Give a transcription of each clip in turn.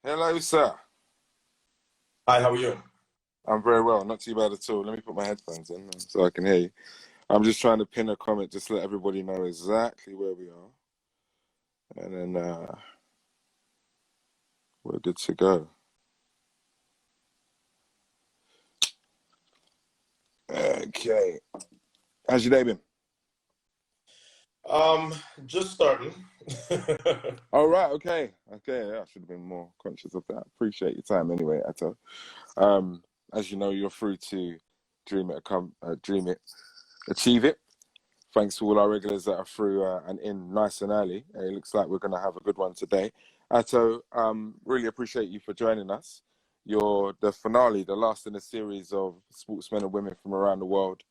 Hello, sir. Hi, how are you? I'm very well, not too bad at all. Let me put my headphones in so I can hear you. I'm just trying to pin a comment just to let everybody know exactly where we are, and then we're good to go. Okay. How's your day been? Um, just starting. All right. Okay. Okay. Yeah, I should have been more conscious of that. Appreciate your time anyway, Ato. Um, as you know, you're free to dream it, achieve it. Thanks to all our regulars that are through and in nice and early. It looks like we're going to have a good one today. Ato, really appreciate you for joining us. You're the finale, the last in a series of sportsmen and women from around the world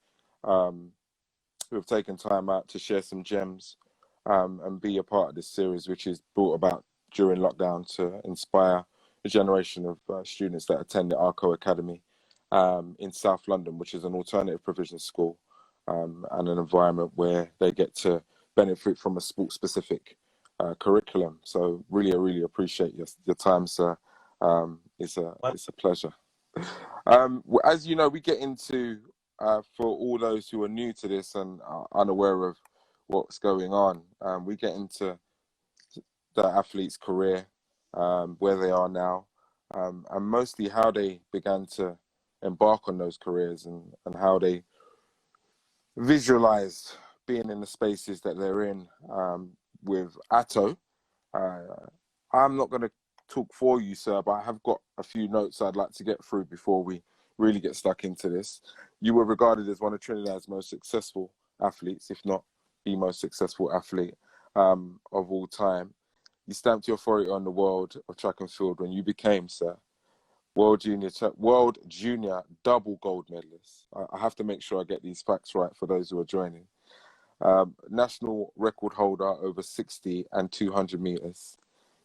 um, who have taken time out to share some gems and be a part of this series, which is brought about during lockdown to inspire a generation of students that attend the Arco Academy in South London, which is an alternative provision school and an environment where they get to benefit from a sport-specific curriculum. So really appreciate your time, sir. It's a pleasure. As you know, we get into for all those who are new to this and are unaware of what's going on, we get into the athlete's career, where they are now, and mostly how they began to embark on those careers and how they visualized being in the spaces that they're in. With Ato, uh, I'm not going to talk for you, sir, but I have got a few notes I'd like to get through before we really get stuck into this. You were regarded as one of Trinidad's most successful athletes, if not the most successful athlete of all time. You stamped your authority on the world of track and field when you became, sir, World Junior double gold medalist. I have to make sure I get these facts right for those who are joining. National record holder over 60 and 200 meters.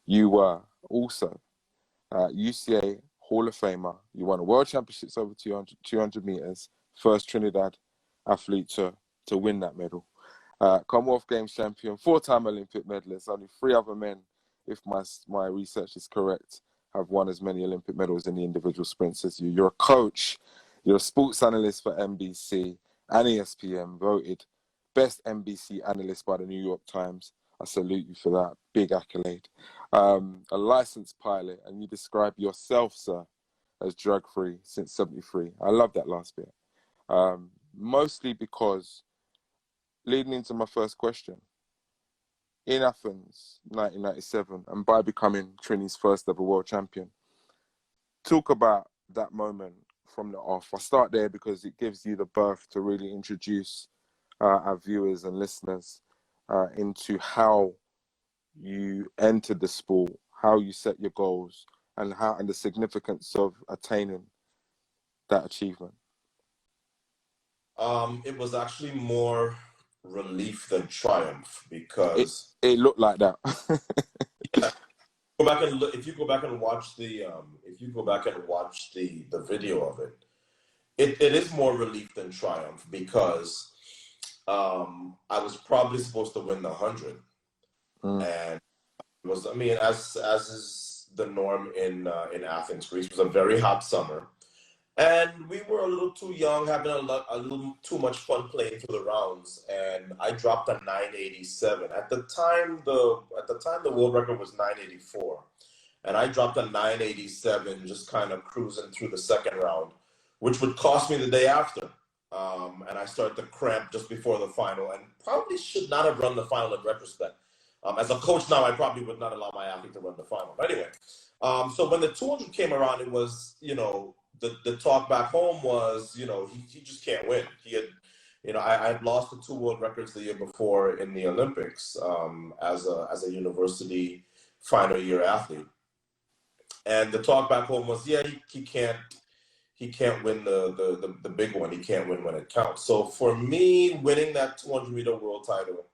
You were also UCA Hall of Famer. You won a World Championships over 200 meters. First Trinidad athlete to win that medal. Commonwealth Games champion, four-time Olympic medalist. Only three other men, if my research is correct, have won as many Olympic medals in the individual sprints as you. You're a coach. You're a sports analyst for NBC and ESPN, voted best NBC analyst by the New York Times. I salute you for that. Big accolade. A licensed pilot, and you describe yourself, sir, as drug-free since '73. I love that last bit. Mostly because, leading into my first question, in Athens, 1997, and by becoming Trini's first ever world champion, talk about that moment from the off. I start there because it gives you the birth to really introduce our viewers and listeners into how you entered the sport, how you set your goals, and the significance of attaining that achievement. It was actually more relief than triumph It because it looked like that. go back and look, if you go back and watch the video of it, it is more relief than triumph because I was probably supposed to win the 100, Mm. and it was, I mean, as is the norm in Athens, Greece. It was a very hot summer. And we were a little too young, having a little too much fun playing through the rounds. And I dropped a 987. At the time the world record was 984, and I dropped a 987, just kind of cruising through the second round, which would cost me the day after. And I started to cramp just before the final, and probably should not have run the final in retrospect. As a coach now, I probably would not allow my athlete to run the final. But anyway, so when the 200 came around, it was, the talk back home was, he just can't win. He had, I had lost the two world records the year before in the Olympics as a university final year athlete. And the talk back home was, yeah, he can't win the big one. He can't win when it counts. So for me, winning that 200-meter world title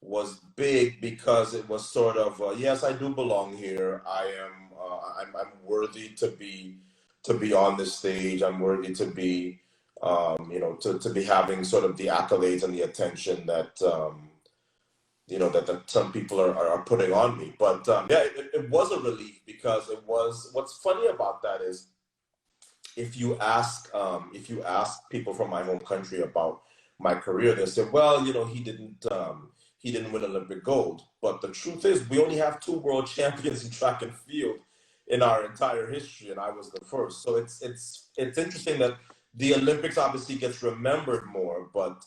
was big because it was sort of, yes, I do belong here. I'm worthy to be on this stage. I'm worthy to be, to be having sort of the accolades and the attention that some people are putting on me. But yeah, it was a relief, because it was, what's funny about that is, if you ask people from my home country about my career, they say, well, he didn't win Olympic gold. But the truth is, we only have 2 world champions in track and field in our entire history, and I was the first. So it's interesting that the Olympics obviously gets remembered more, but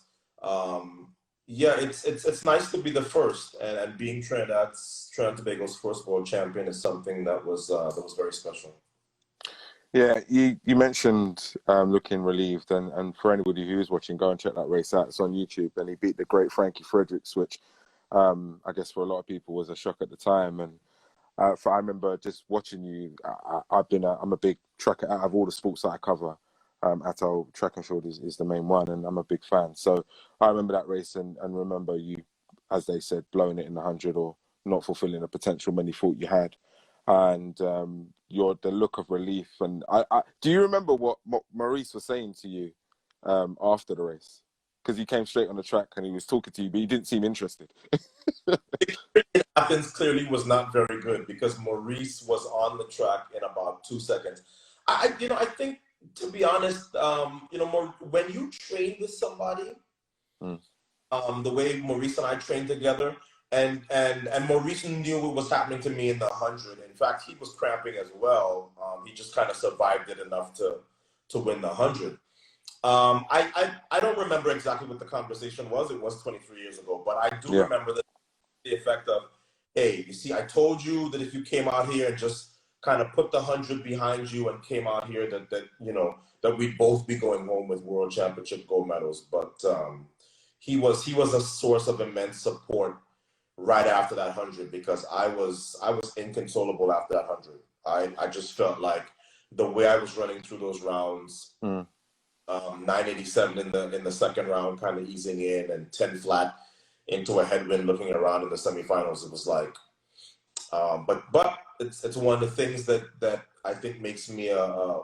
yeah, it's nice to be the first, and being Trinidad and Tobago's first world champion is something that was very special. Yeah, you mentioned looking relieved, and for anybody who is watching, go and check that race out. It's on YouTube, and he beat the great Frankie Fredericks, which I guess for a lot of people was a shock at the time. And I remember just watching you. I'm a big tracker out of all the sports that I cover. Ato, track and field is the main one, and I'm a big fan. So I remember that race, and remember you, as they said, blowing it in the 100 or not fulfilling the potential many thought you had. And the look of relief, and I do you remember what Maurice was saying to you after the race? Because he came straight on the track and he was talking to you, but he didn't seem interested. Athens clearly was not very good, because Maurice was on the track in about 2 seconds. I think, to be honest, when you train with somebody, the way Maurice and I trained together, and Maurice knew what was happening to me in the 100. In fact, he was cramping as well. He just kind of survived it enough to win the 100. I don't remember exactly what the conversation was. It was 23 years ago, but I do remember the effect of, hey, you see, I told you that if you came out here and just kind of put the 100 behind you and came out here, that we'd both be going home with world championship gold medals. But he was a source of immense support right after that 100, because I was inconsolable after that 100. I just felt like the way I was running through those rounds, 987 in the second round, kind of easing in, and 10 flat into a headwind, looking around in the semifinals. It was like, but it's one of the things that I think makes me a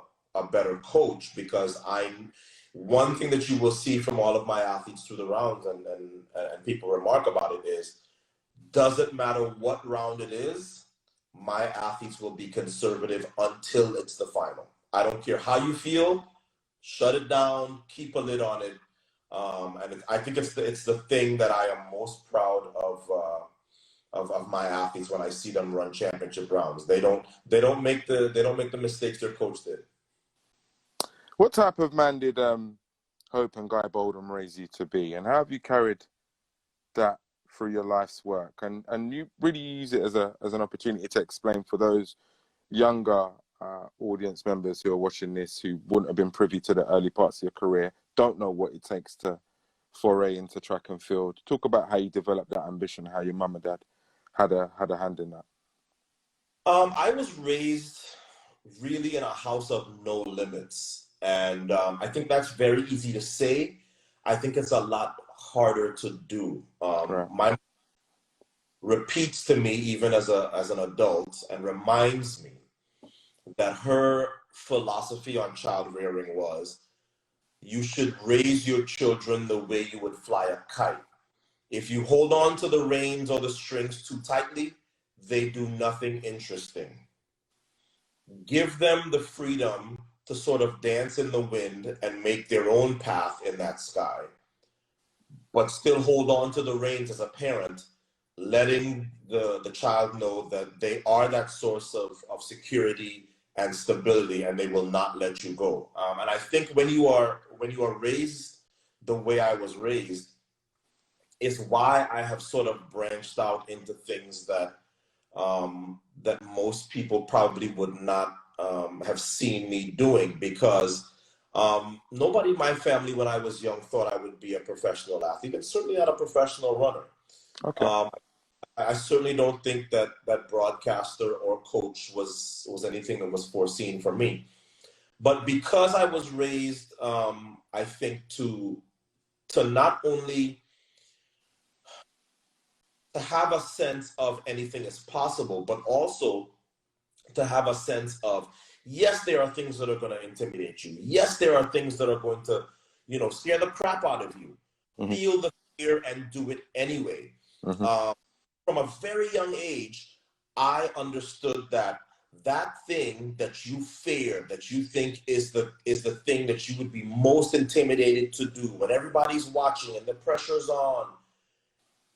better coach, because one thing that you will see from all of my athletes through the rounds, and people remark about it, is, doesn't matter what round it is, my athletes will be conservative until it's the final. I don't care how you feel, shut it down, keep a lid on it. And I think it's the thing that I am most proud of my athletes when I see them run championship rounds. They don't make the mistakes their coach did. What type of man did Hope and Guy Boldon raise you to be, and how have you carried that through your life's work? And you really use it as an opportunity to explain for those younger audience members who are watching this, who wouldn't have been privy to the early parts of your career, don't know what it takes to foray into track and field. Talk about how you developed that ambition, how your mum and dad had a hand in that. I was raised really in a house of no limits, and I think that's very easy to say. I think it's a lot harder to do. Right. My mom repeats to me, even as an adult, and reminds me that her philosophy on child rearing was, you should raise your children the way you would fly a kite. If you hold on to the reins or the strings too tightly, they do nothing interesting. Give them the freedom to sort of dance in the wind and make their own path in that sky, but still hold on to the reins as a parent, letting the child know that they are that source of security and stability, and they will not let you go. And I think when you are raised the way I was raised, is why I have sort of branched out into things that that most people probably would not have seen me doing, because nobody in my family when I was young thought I would be a professional athlete, and certainly not a professional runner. Okay. I certainly don't think that broadcaster or coach was anything that was foreseen for me. But because I was raised, I think to not only to have a sense of anything is possible, but also to have a sense of, yes, there are things that are going to intimidate you. Yes, there are things that are going to, scare the crap out of you. Mm-hmm. Feel the fear and do it anyway. Mm-hmm. From a very young age, I understood that that thing that you fear, that you think is the thing that you would be most intimidated to do when everybody's watching and the pressure's on.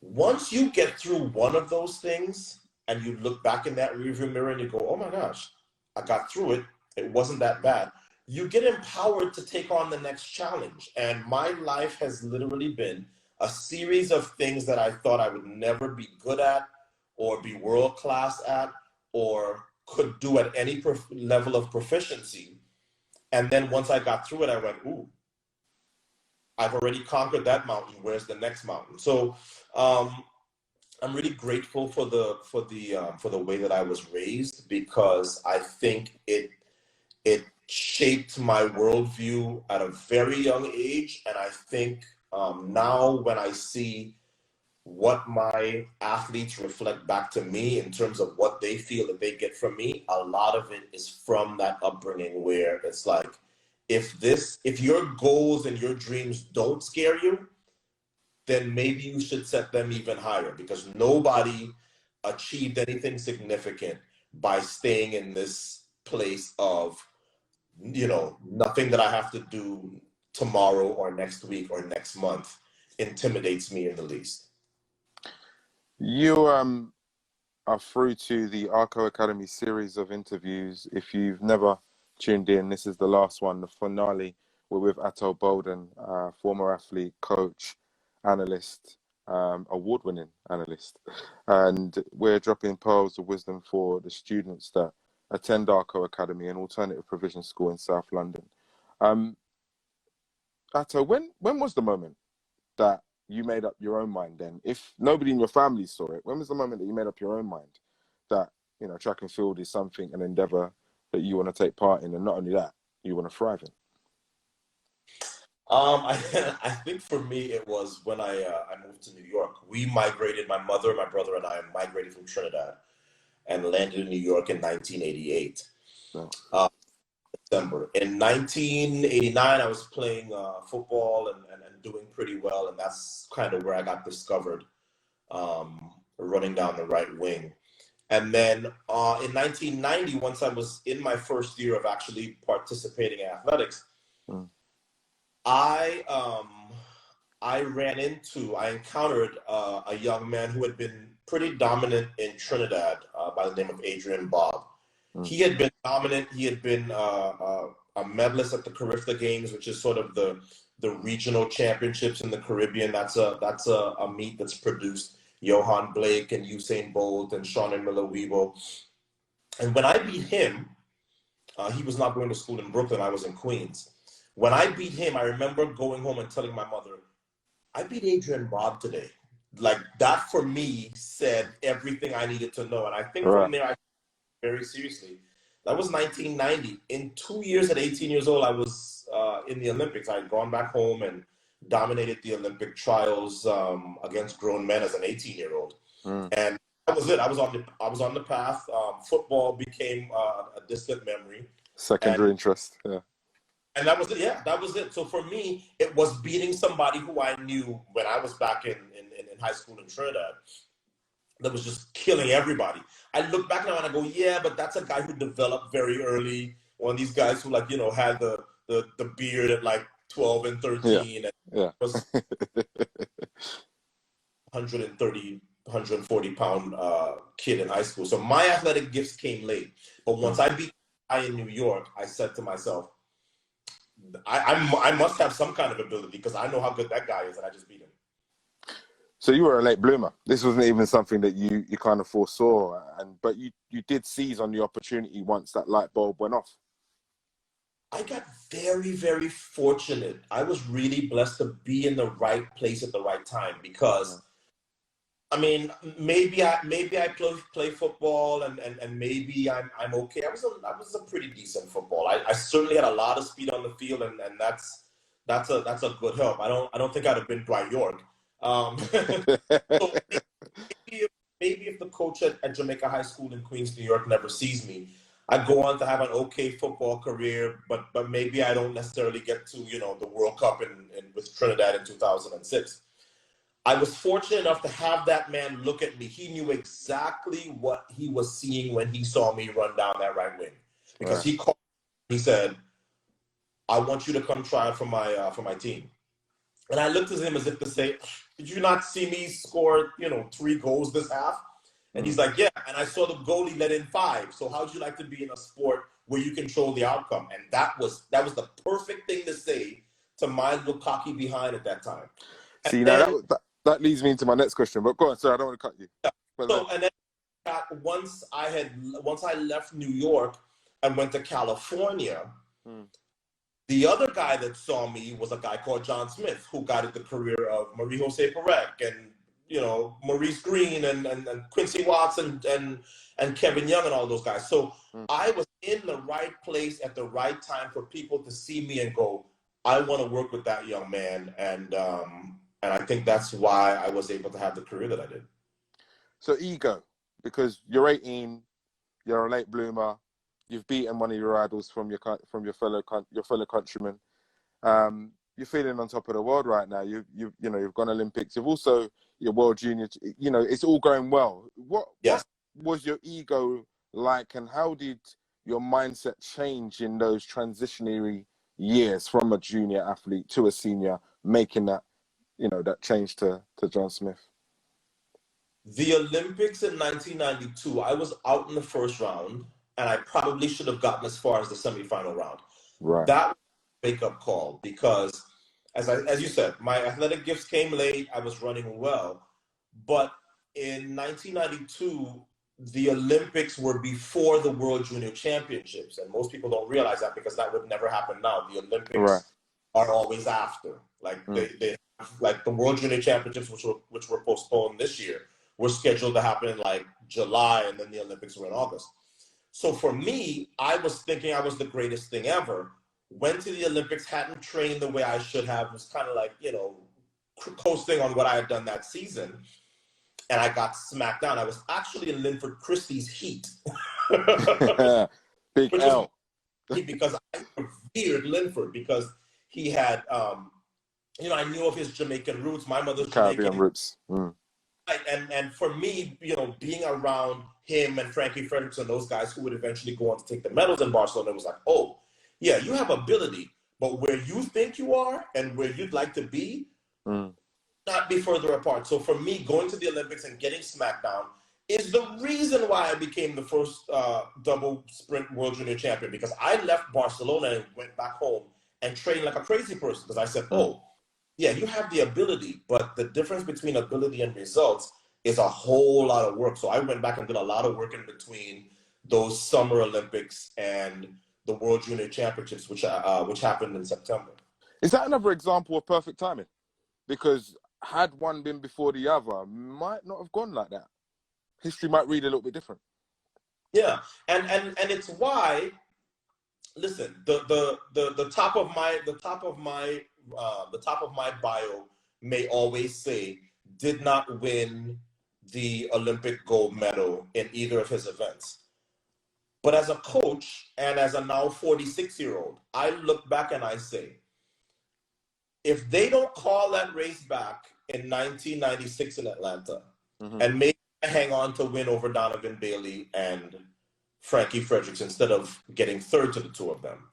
Once you get through one of those things and you look back in that rearview mirror and you go, oh my gosh, I got through it. It wasn't that bad. You get empowered to take on the next challenge. And my life has literally been a series of things that I thought I would never be good at or be world class at or could do at any level of proficiency. And then once I got through it, I went, ooh, I've already conquered that mountain. Where's the next mountain? So I'm really grateful for the way that I was raised, because I think it shaped my worldview at a very young age. And I think now when I see what my athletes reflect back to me in terms of what they feel that they get from me, a lot of it is from that upbringing, where it's like, if your goals and your dreams don't scare you, then maybe you should set them even higher, because nobody achieved anything significant by staying in this place of, nothing that I have to do tomorrow or next week or next month intimidates me in the least. You are through to the Arco Academy series of interviews. If you've never tuned in, this is the last one, the finale. We're with Ato Boldon, former athlete, coach, analyst, award-winning analyst. And we're dropping pearls of wisdom for the students that attend Arco Academy, an alternative provision school in South London. Ato, when was the moment that you made up your own mind then? If nobody in your family saw it, when was the moment that you made up your own mind that, track and field is something, an endeavor that you want to take part in, and not only that, you want to thrive in? I think for me, it was when I moved to New York. My mother, my brother, and I migrated from Trinidad and landed in New York in 1988. So, December. In 1989, I was playing football and doing pretty well, and that's kind of where I got discovered, running down the right wing. And then in 1990, once I was in my first year of actually participating in athletics, I encountered a young man who had been pretty dominant in Trinidad by the name of Adrian Bob. He had been dominant. He had been a medalist at the Carifta Games, which is sort of the regional championships in the Caribbean. That's a meet that's produced Johan Blake and Usain Bolt and Sean and Miller Weebo. And when I beat him, he was not going to school in Brooklyn. I was in Queens. When I beat him, I remember going home and telling my mother, I beat Adrian Bob today. Like, that for me said everything I needed to know. And I think from there, I took it very seriously. That was 1990. In 2 years, at 18 years old, I was in the Olympics. I had gone back home and dominated the Olympic trials against grown men as an 18-year-old. And that was it. I was on the path. Football became a distant memory. Secondary interest, yeah. And that was it. Yeah, that was it. So for me, it was beating somebody who I knew when I was back in high school in Trinidad that was just killing everybody. I look back now and I go, yeah, but that's a guy who developed very early. One of these guys who, like, had the beard at like 12 and 13 and was 130, 140 pound kid in high school. So my athletic gifts came late. But once I beat the guy in New York, I said to myself, I must have some kind of ability, because I know how good that guy is, and I just beat him. So you were a late bloomer. This wasn't even something that you kind of foresaw, but you did seize on the opportunity once that light bulb went off. I got very, very fortunate. I was really blessed to be in the right place at the right time, because I mean, maybe I play football and maybe I'm okay. I was a pretty decent football. I certainly had a lot of speed on the field, and that's a good help. I don't think I'd have been Dwight York. So maybe if the coach at Jamaica High School in Queens, New York, never sees me, I go on to have an okay football career, but maybe I don't necessarily get to the World Cup with Trinidad in 2006. I was fortunate enough to have that man look at me. He knew exactly what he was seeing when he saw me run down that right wing, because Right. he called. He said, "I want you to come try out for my team." And I looked at him as if to say, "Did you not see me score, 3 goals this half?" And he's like, "Yeah." And I saw the goalie let in 5. So how'd you like to be in a sport where you control the outcome? And that was the perfect thing to say to my little cocky behind at that time. And See, now then, that leads me into my next question. But go on, sir. I don't want to cut you. and then once I left New York and went to California. The other guy that saw me was a guy called John Smith, who guided the career of Marie Jose Perec and Maurice Green and Quincy Watts and Kevin Young and all those guys. So I was in the right place at the right time for people to see me and go, I want to work with that young man, and I think that's why I was able to have the career that I did. So ego, because you're 18, you're a late bloomer. You've beaten one of your idols from your fellow countrymen. You're feeling on top of the world right now. You've gone Olympics. You've also your World Junior. It's all going well. What was your ego like, and how did your mindset change in those transitionary years from a junior athlete to a senior, making that that change to John Smith? The Olympics in 1992, I was out in the first round, and I probably should have gotten as far as the semifinal round. Right. That was a wake-up call, because, as you said, my athletic gifts came late. I was running well. But in 1992, the Olympics were before the World Junior Championships, and most people don't realize that, because that would never happen now. The Olympics are always after. Like they like the World Junior Championships, which were postponed this year, were scheduled to happen in like July, and then the Olympics were in August. So for me, I was thinking I was the greatest thing ever. Went to the Olympics, hadn't trained the way I should have, was kind of like, coasting on what I had done that season. And I got smacked down. I was actually in Linford Christie's heat. Big L. Because I revered Linford, because he had, I knew of his Jamaican roots. My mother's Caribbean Jamaican roots. And for me, being around him and Frankie Fredericks, those guys who would eventually go on to take the medals in Barcelona, it was like, oh, yeah, you have ability, but where you think you are and where you'd like to be, not be further apart. So for me, going to the Olympics and getting smacked down is the reason why I became the first double sprint World Junior champion, because I left Barcelona and went back home and trained like a crazy person, because I said, oh, yeah, you have the ability, but the difference between ability and results is a whole lot of work. So I went back and did a lot of work in between those Summer Olympics and the World Junior Championships, which happened in September. Is that another example of perfect timing? Because had one been before the other, might not have gone like that. History might read a little bit different. Yeah, and it's why. Listen, the top of my bio may always say did not win the Olympic gold medal in either of his events. But as a coach and as a now 46-year-old, I look back and I say, if they don't call that race back in 1996 in Atlanta, and maybe hang on to win over Donovan Bailey and Frankie Fredericks instead of getting third to the two of them,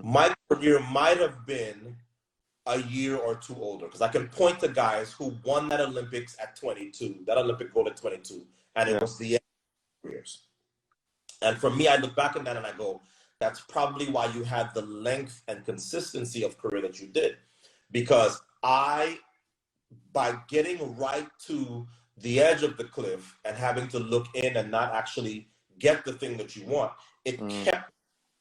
my career might have been a year or two older, because I can point to guys who won that Olympics at 22, that Olympic gold at 22, and it was the end of careers. And for me, I look back at that and I go, that's probably why you had the length and consistency of career that you did, because by getting right to the edge of the cliff and having to look in and not actually get the thing that you want, it kept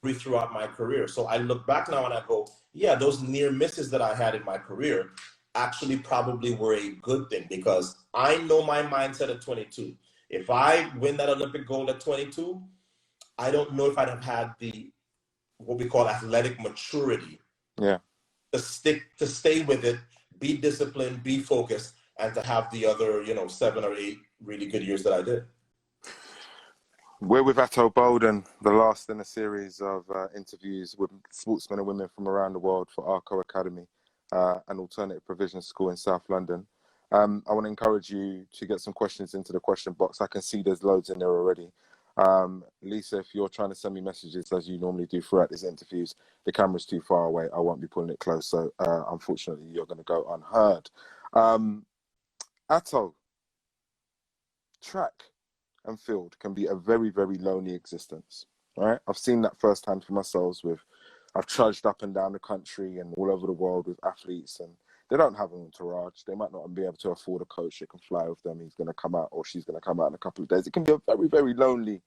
me throughout my career. So I look back now and I go, yeah, those near misses that I had in my career actually probably were a good thing, because I know my mindset at 22. If I win that Olympic gold at 22, I don't know if I'd have had what we call athletic maturity to stay with it, be disciplined, be focused, and to have the other, 7 or 8 really good years that I did. We're with Ato Boldon, the last in a series of interviews with sportsmen and women from around the world for Arco Academy, an alternative provision school in South London. I want to encourage you to get some questions into the question box. I can see there's loads in there already. Lisa, if you're trying to send me messages as you normally do throughout these interviews, the camera's too far away. I won't be pulling it close. So unfortunately, you're going to go unheard. Ato, track and field can be a very, very lonely existence. All right. I've seen that firsthand for myself I've trudged up and down the country and all over the world with athletes, and they don't have an entourage. They might not be able to afford a coach that can fly with them. He's going to come out or she's going to come out in a couple of days. It can be a very, very lonely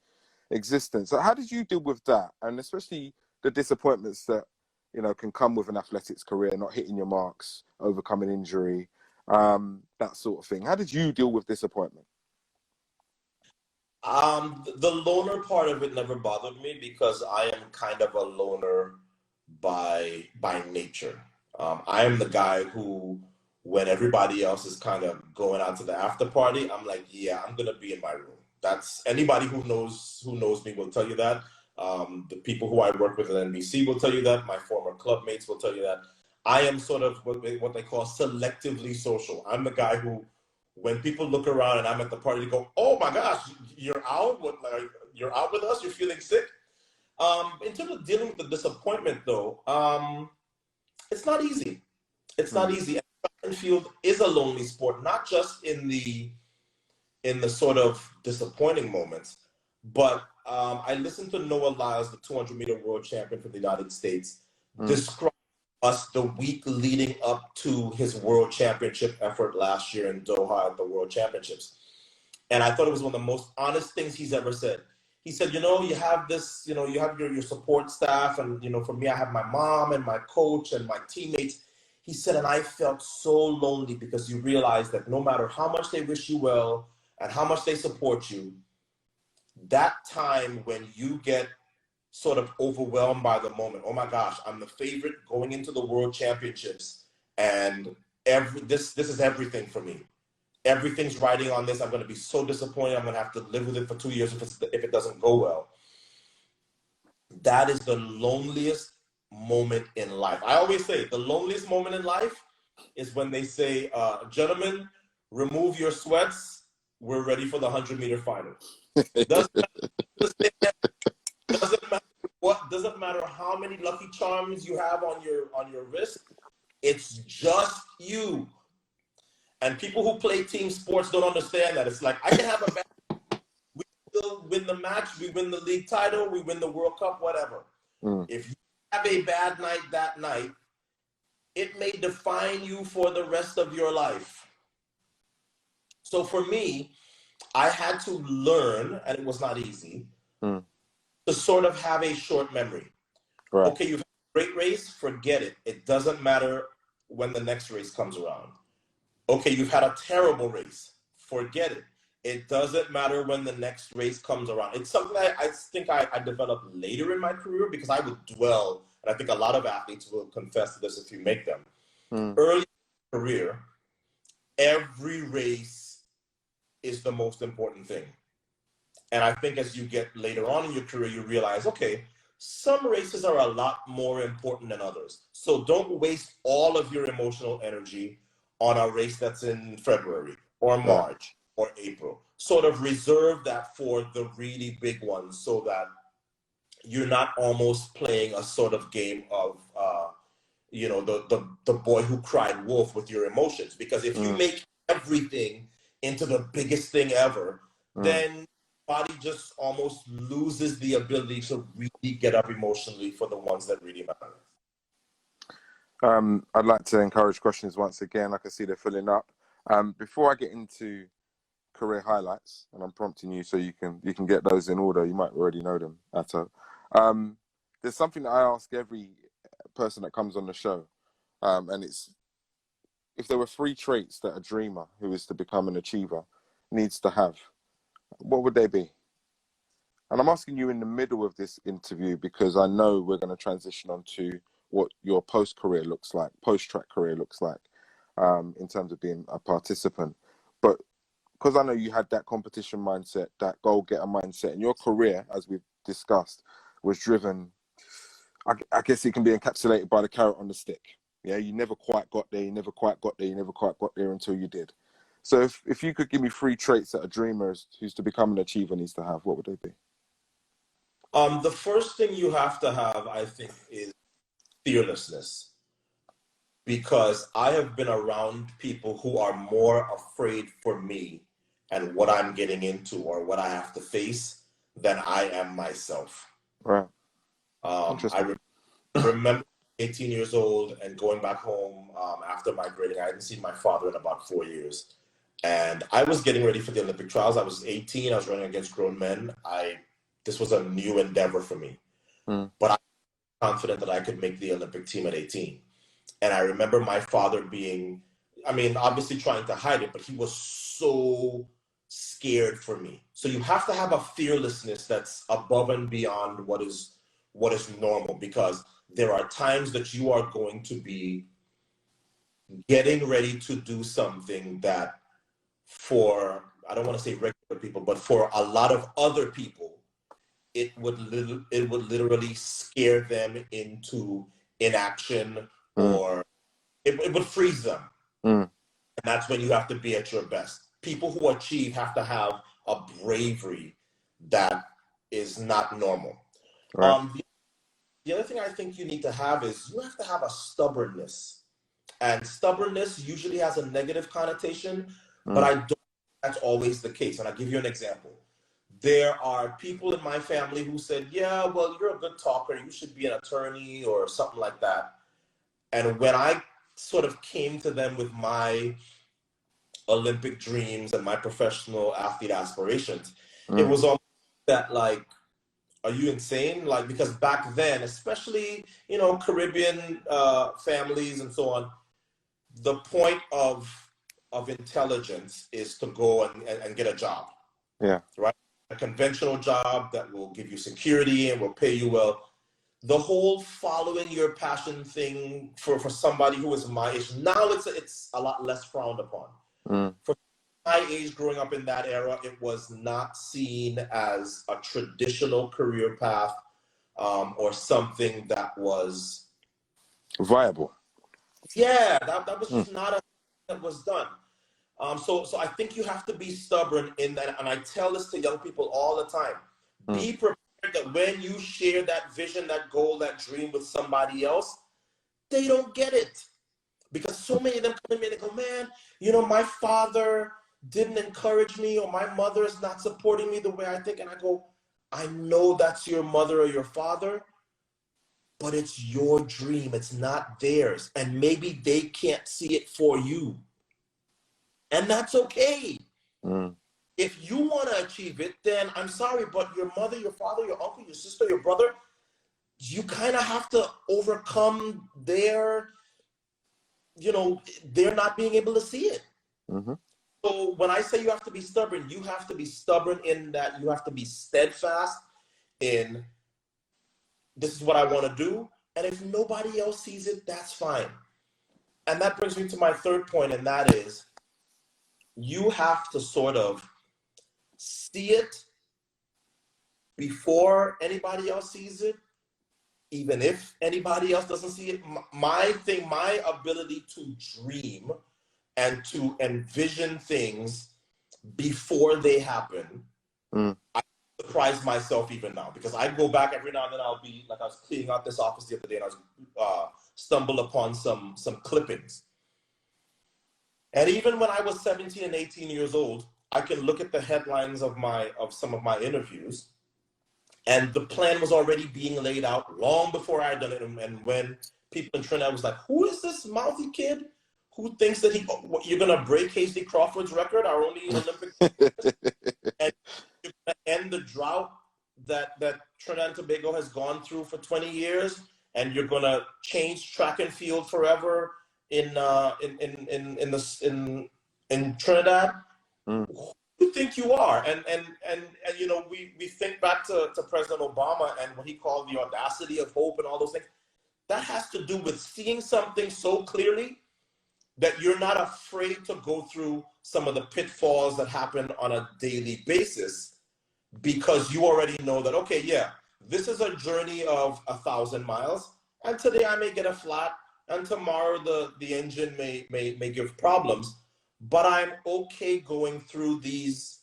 existence. So how did you deal with that? And especially the disappointments that, can come with an athletics career, not hitting your marks, overcoming injury, that sort of thing. How did you deal with disappointment? The loner part of it never bothered me because I am kind of a loner by nature. I am the guy who, when everybody else is kind of going out to the after party, I'm like, yeah, I'm gonna be in my room. That's anybody who knows me will tell you that. The people who I work with at NBC will tell you that. My former club mates will tell you that. I am sort of what they call selectively social. I'm the guy who, when people look around and I'm at the party, they go, "Oh my gosh, you're out? You're out with us? You're feeling sick?" In terms of dealing with the disappointment, though, it's not easy. It's not easy. And field is a lonely sport, not just in the sort of disappointing moments, but I listened to Noah Lyles, the 200-meter world champion from the United States, describe us the week leading up to his world championship effort last year in Doha at the World Championships. And I thought it was one of the most honest things he's ever said. He said, you have this, you have your support staff, and, for me, I have my mom and my coach and my teammates. He said, and I felt so lonely because you realize that no matter how much they wish you well and how much they support you, that time when you get sort of overwhelmed by the moment, oh my gosh, I'm the favorite going into the World Championships, and this is everything for me. Everything's riding on this. I'm going to be so disappointed. I'm going to have to live with it for 2 years if it doesn't go well. That is the loneliest moment in life. I always say the loneliest moment in life is when they say, gentlemen, remove your sweats. We're ready for the 100-meter final. Doesn't matter how many Lucky Charms you have on your wrist. It's just you. And people who play team sports don't understand that. It's like, I can have a bad, we still win the match, we win the league title, we win the World Cup, whatever. If you have a bad night that night, it may define you for the rest of your life. So for me, I had to learn, and it was not easy, to sort of have a short memory. Right. Okay, you've had a great race, forget it. It doesn't matter when the next race comes around. Okay, you've had a terrible race, forget it. It doesn't matter when the next race comes around. It's something that I think I developed later in my career because I would dwell, and I think a lot of athletes will confess to this if you make them. Early in your career, every race is the most important thing. And I think as you get later on in your career, you realize, okay, some races are a lot more important than others. So don't waste all of your emotional energy on a race that's in February or March or April. Sort of reserve that for the really big ones so that you're not almost playing a sort of game of, the boy who cried wolf with your emotions. Because if you make everything into the biggest thing ever, then body just almost loses the ability to really get up emotionally for the ones that really matter. I'd like to encourage questions once again. I can see they're filling up. Before I get into career highlights, and I'm prompting you so you can get those in order. You might already know them, Ato. There's something that I ask every person that comes on the show, and it's if there were 3 traits that a dreamer who is to become an achiever needs to have, what would they be? And I'm asking you in the middle of this interview because I know we're going to transition on to what your post-career looks like, post-track career looks like, in terms of being a participant. But because I know you had that competition mindset, that goal-getter mindset, and your career, as we've discussed, was driven, I guess it can be encapsulated by the carrot on the stick. Yeah, you never quite got there, you never quite got there, you never quite got there until you did. So if you could give me 3 traits that a dreamer who's to become an achiever needs to have, what would they be? The first thing you have to have, I think, is fearlessness. Because I have been around people who are more afraid for me and what I'm getting into or what I have to face than I am myself. Right. I remember 18 years old and going back home after migrating. I hadn't seen my father in about 4 years. And I was getting ready for the Olympic trials. I was 18. I was running against grown men. This was a new endeavor for me. But I was confident that I could make the Olympic team at 18. And I remember my father being, obviously trying to hide it, but he was so scared for me. So you have to have a fearlessness that's above and beyond what is normal, because there are times that you are going to be getting ready to do something that I don't want to say regular people, but for a lot of other people, it would literally scare them into inaction, or it would freeze them. And that's when you have to be at your best. People who achieve have to have a bravery that is not normal. Right. The other thing I think you need to have is you have to have a stubbornness. And stubbornness usually has a negative connotation, but I don't think that's always the case. And I'll give you an example. There are people in my family who said, yeah, well, you're a good talker. You should be an attorney or something like that. And when I sort of came to them with my Olympic dreams and my professional athlete aspirations, it was almost that, like, are you insane? Like, because back then, especially, Caribbean families and so on, the point of intelligence is to go and get a job. Yeah. Right? A conventional job that will give you security and will pay you well. The whole following your passion thing for somebody who is my age, now it's a lot less frowned upon. For my age, growing up in that era, it was not seen as a traditional career path, or something that was viable. Yeah, that was just not a thing that was done. So I think you have to be stubborn in that, and I tell this to young people all the time. Be prepared that when you share that vision, that goal, that dream with somebody else, they don't get it. Because so many of them come to me and they go, man, my father didn't encourage me, or my mother is not supporting me the way I think. And I go, I know that's your mother or your father, but it's your dream. It's not theirs. And maybe they can't see it for you. And that's okay. If you want to achieve it, then I'm sorry, but your mother, your father, your uncle, your sister, your brother, you kind of have to overcome their not being able to see it. So when I say you have to be stubborn, you have to be stubborn in that you have to be steadfast in, this is what I want to do. And if nobody else sees it, that's fine. And that brings me to my third point, and that is, you have to sort of see it before anybody else sees it, even if anybody else doesn't see it. My ability to dream and to envision things before they happen, I surprise myself even now, because I go back every now and then. I'll be like, I was cleaning out this office the other day, and I stumbled upon some clippings. And even when I was 17 and 18 years old, I can look at the headlines of some of my interviews, and the plan was already being laid out long before I had done it. And when people in Trinidad was like, who is this mouthy kid who thinks that you're going to break Hasty Crawford's record, our only Olympic, and you're going to end the drought that Trinidad and Tobago has gone through for 20 years, and you're going to change track and field forever in Trinidad? Who do you think you are? And we think back to President Obama and what he called the audacity of hope and all those things. That has to do with seeing something so clearly that you're not afraid to go through some of the pitfalls that happen on a daily basis, because you already know that, okay, yeah, this is a journey of 1,000 miles, and today I may get a flat, and tomorrow the engine may give problems, but I'm okay going through these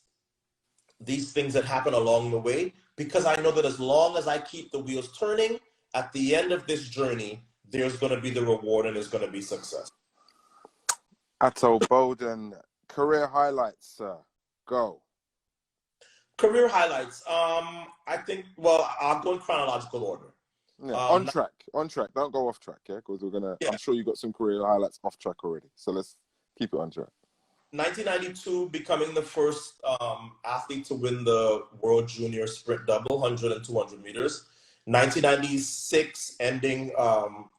things that happen along the way, because I know that as long as I keep the wheels turning, at the end of this journey, there's going to be the reward and there's going to be success. Ato Boldon, career highlights, sir. Go. Career highlights. I think, well, I'll go in chronological order. Yeah, on track. Don't go off track, yeah? Because we're going to, Yeah. I'm sure you got some career highlights off track already. So let's keep it on track. 1992, becoming the first athlete to win the World Junior Sprint Double, 100 and 200 meters. 1996, ending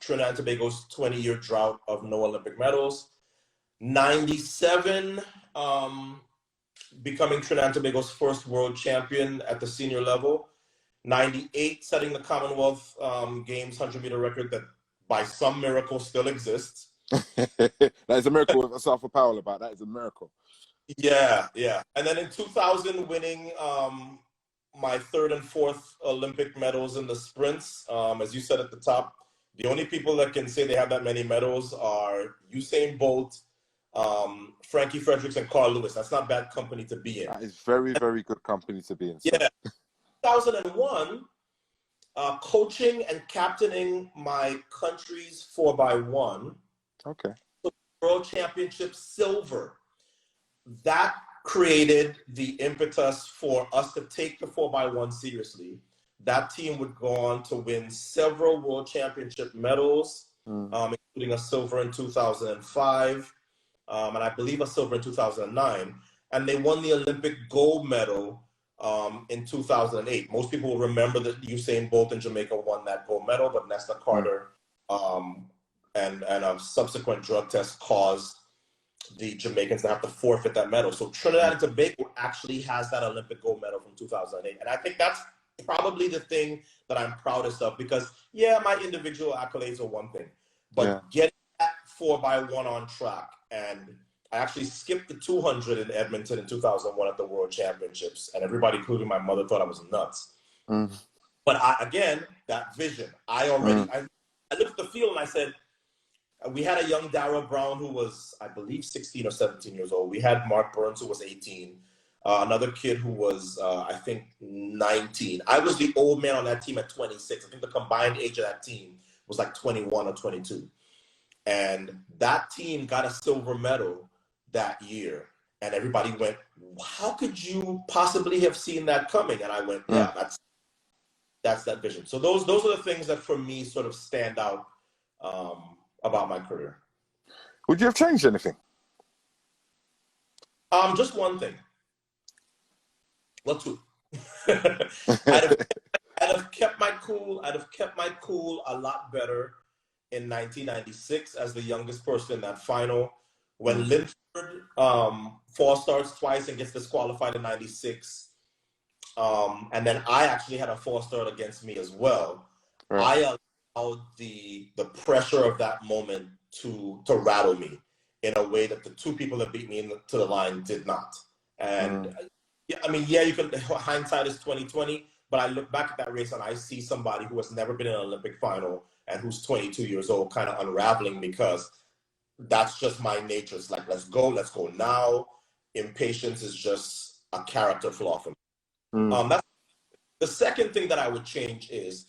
Trinidad and Tobago's 20-year drought of no Olympic medals. 97, becoming Trinidad and Tobago's first world champion at the senior level. 98, setting the Commonwealth Games 100-meter record that by some miracle still exists. That is a miracle. With South Powell about that is a miracle. Yeah. And then in 2000, winning my third and fourth Olympic medals in the sprints. As you said at the top, the only people that can say they have that many medals are Usain Bolt, Frankie Fredericks, and Carl Lewis. That's not bad company to be in. That is very, very good company to be in. So. Yeah. 2001, coaching and captaining my country's 4x1. Okay. World Championship silver. That created the impetus for us to take the 4x1 seriously. That team would go on to win several World Championship medals, including a silver in 2005, and I believe a silver in 2009. And they won the Olympic gold medal in 2008. Most people will remember that Usain Bolt in Jamaica won that gold medal, but Nesta Carter and a subsequent drug test caused the Jamaicans to have to forfeit that medal. So Trinidad and Tobago actually has that Olympic gold medal from 2008. And I think that's probably the thing that I'm proudest of, because, yeah, my individual accolades are one thing, but getting that 4x1 on track. And I actually skipped the 200 in Edmonton in 2001 at the World Championships, and everybody, including my mother, thought I was nuts. But again, that vision, I looked at the field and I said, we had a young Darrell Brown who was, I believe, 16 or 17 years old. We had Mark Burns, who was 18. Another kid who was, I think, 19. I was the old man on that team at 26. I think the combined age of that team was like 21 or 22. And that team got a silver medal that year. And everybody went, how could you possibly have seen that coming? And I went, yeah, that's that vision. So those are the things that for me sort of stand out about my career. Would you have changed anything? Just one thing. Well, two. I'd have kept my cool. I'd have kept my cool a lot better in 1996 as the youngest person in that final. When Linford false starts twice and gets disqualified in 96, and then I actually had a false start against me as well. Right. I allowed the pressure of that moment to rattle me in a way that the two people that beat me to the line did not. And yeah, I mean, yeah, you can. Hindsight is 20/20, but I look back at that race and I see somebody who has never been in an Olympic final and who's 22 years old, kind of unraveling, because that's just my nature. It's like, let's go now. Impatience is just a character flaw for me. That's the second thing that I would change is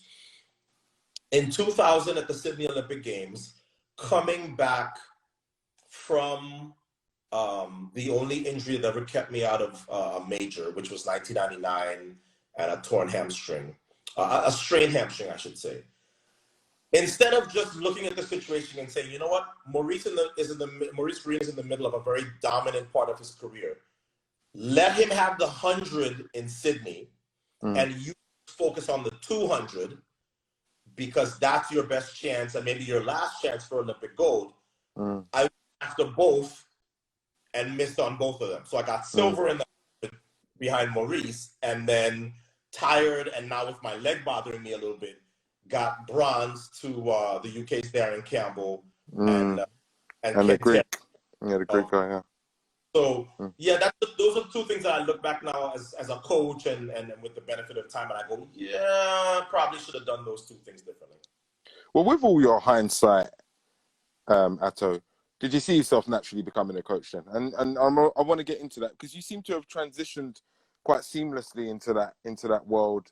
in 2000 at the Sydney Olympic Games, coming back from the only injury that ever kept me out of a major, which was 1999 and a torn hamstring, a strained hamstring, I should say. Instead of just looking at the situation and saying, you know what, Maurice Green is in the middle of a very dominant part of his career. Let him have the 100 in Sydney, and you focus on the 200, because that's your best chance and maybe your last chance for Olympic gold. I went after both and missed on both of them. So I got silver in the behind Maurice, and then tired and now with my leg bothering me a little bit, got bronze to the UK's Darren Campbell and the Greek. Yeah, the Greek guy, yeah. So, yeah, those are two things that I look back now as a coach and with the benefit of time, and I go, yeah, probably should have done those two things differently. Well, with all your hindsight, Ato, Did you see yourself naturally becoming a coach then? And I want to get into that because you seem to have transitioned quite seamlessly into that world.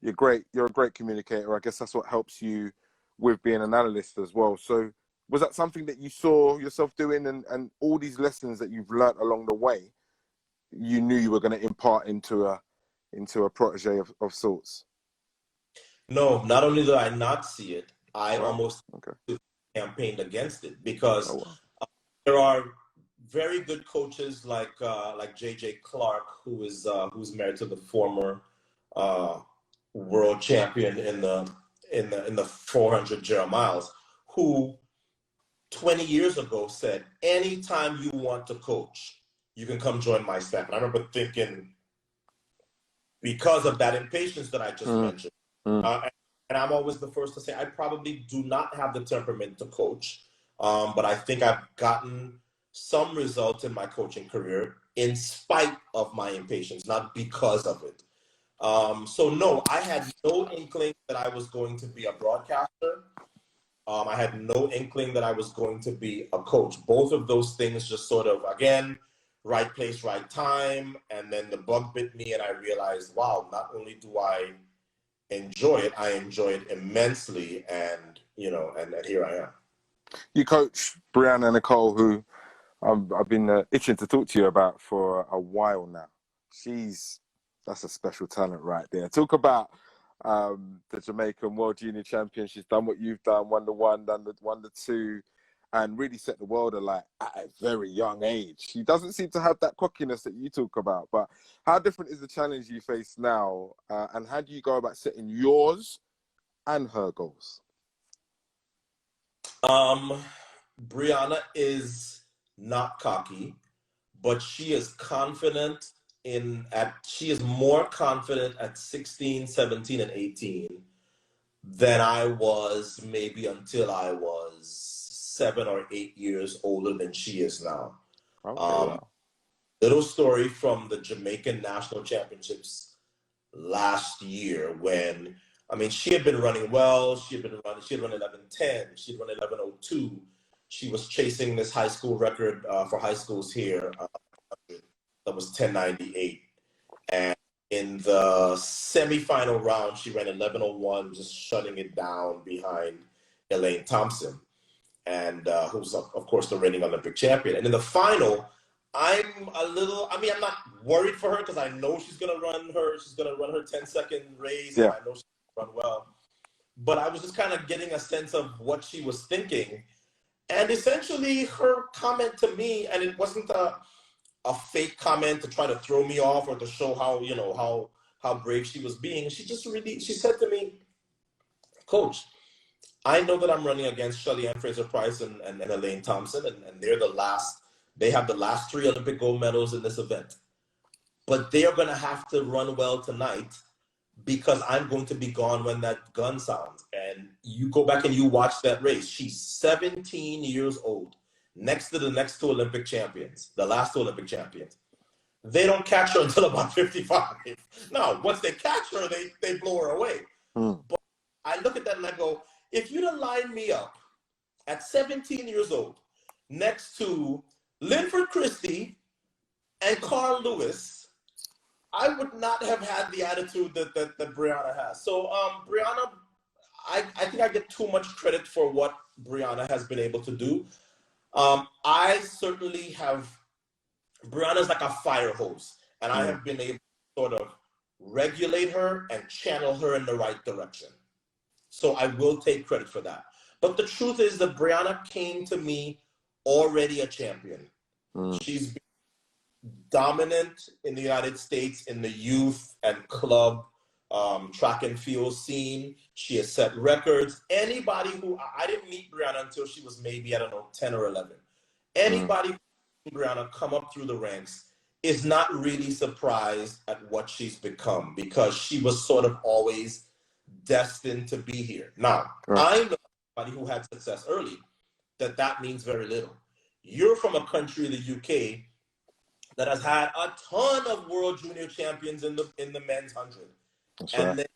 You're great. You're a great communicator. I guess that's what helps you with being an analyst as well. So was that something that you saw yourself doing, and all these lessons that you've learnt along the way, you knew you were going to impart into a protege of sorts? No, not only did I not see it, I Wow. almost Okay. campaigned against it Oh because wow. there are very good coaches like JJ Clark, who's married to the former uh, world champion in the 400 German miles, who 20 years ago said, anytime you want to coach, you can come join my staff. And I remember thinking, because of that impatience that I just Mm, mentioned, mm. and I'm always the first to say, I probably do not have the temperament to coach, but I think I've gotten some results in my coaching career in spite of my impatience, not because of it. So no, I had no inkling that I was going to be a broadcaster. I had no inkling that I was going to be a coach. Both of those things just sort of, again, right place, right time. And then the bug bit me and I realized, wow, not only do I enjoy it, I enjoy it immensely. And, and here I am. You coach Brianna Nicole, who I've been itching to talk to you about for a while now. That's a special talent right there. Talk about the Jamaican World Junior Champion. She's done what you've done, won the one, won the two, and really set the world alight at a very young age. She doesn't seem to have that cockiness that you talk about. But how different is the challenge you face now, and how do you go about setting yours and her goals? Brianna is not cocky, but she is confident she is more confident at 16, 17, and 18 than I was maybe until I was 7 or 8 years older than she is now. Okay, wow. Little story from the Jamaican National Championships last year when, I mean, she had been running well. She had run 11:10. She had run 11:02. She was chasing this high school record for high schools here that was 10:98. And in the semifinal round, she ran 11:01, just shutting it down behind Elaine Thompson, and who's, of course, the reigning Olympic champion. And in the final, I'm not worried for her because I know she's gonna run her 10-second race, and Yeah. I know she's gonna run well. But I was just kind of getting a sense of what she was thinking. And essentially her comment to me, and it wasn't a fake comment to try to throw me off or to show how brave she was being. She said to me, Coach, I know that I'm running against Shelly Ann Fraser-Price and Elaine Thompson, and they have the last 3 Olympic gold medals in this event. But they are going to have to run well tonight because I'm going to be gone when that gun sounds. And you go back and you watch that race. She's 17 years old, next to the next 2 Olympic champions, the last 2 Olympic champions. They don't catch her until about 55. Now, once they catch her, they blow her away. Mm. But I look at that and I go, if you'd have lined me up at 17 years old next to Linford Christie and Carl Lewis, I would not have had the attitude that Brianna has. So, Brianna, I think I get too much credit for what Brianna has been able to do. I certainly have. Brianna's like a fire hose, and I have been able to sort of regulate her and channel her in the right direction. So I will take credit for that. But the truth is that Brianna came to me already a champion. She's been dominant in the United States in the youth and club track and field scene. She has set records. Anybody who, I didn't meet Brianna until she was maybe, I don't know, 10 or 11. Anybody who Brianna come up through the ranks is not really surprised at what she's become because she was sort of always destined to be here. Now, I know somebody who had success early, that means very little. You're from a country, the UK, that has had a ton of world junior champions in the men's 100. That's and right.